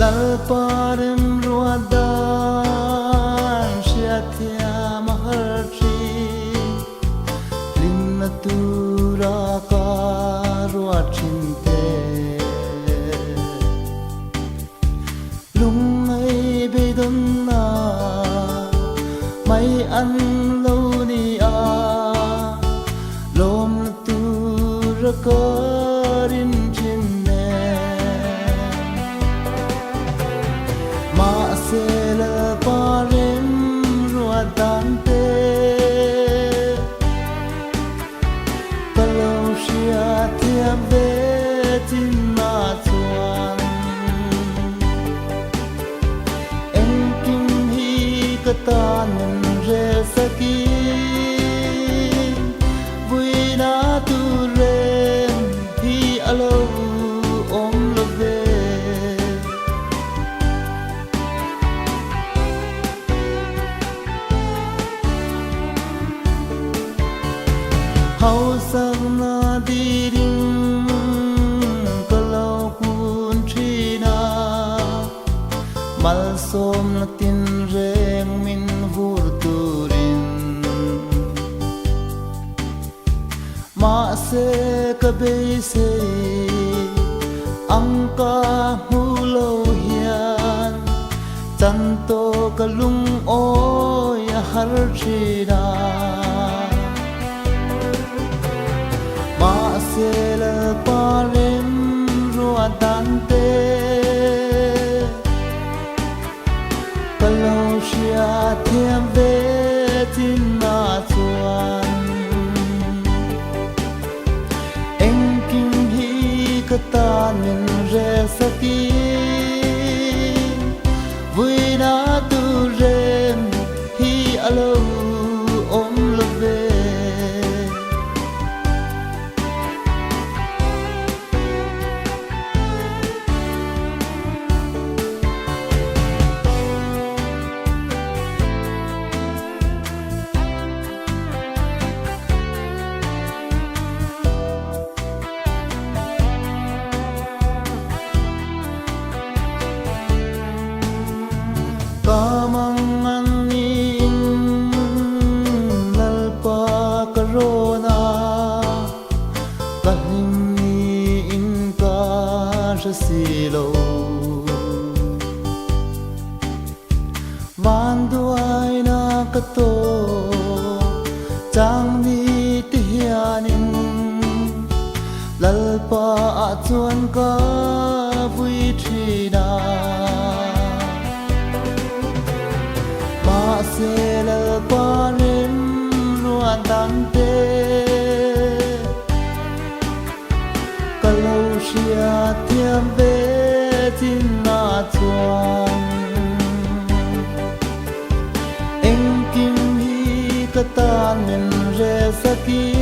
lalparim ruadan syathya maharshi linnatura ka ruachinte lungai bedonna mai an lo ni a lom natura ka rin chinne ma se lalparim ruadan te thiam ve tin ma chuan em kim hi ka tan re saki vui na tu re hi alo om lo ve hau sang na di mal som na tin reng min vur turin ma se ka be se angka hulo hian chan to ka lung oi har china ma se la parem ruadan te thiam ve tin na chuan em kim hi ka ta min re saki vui na tu rem hi alo om lo ve silo van duai na kato chang ni ti hianin lalpa a chuan ka vui thina ma se lalpa rim ruan dan te kalau sia thiam ve tin na chuan em kim hi ka tan min re saki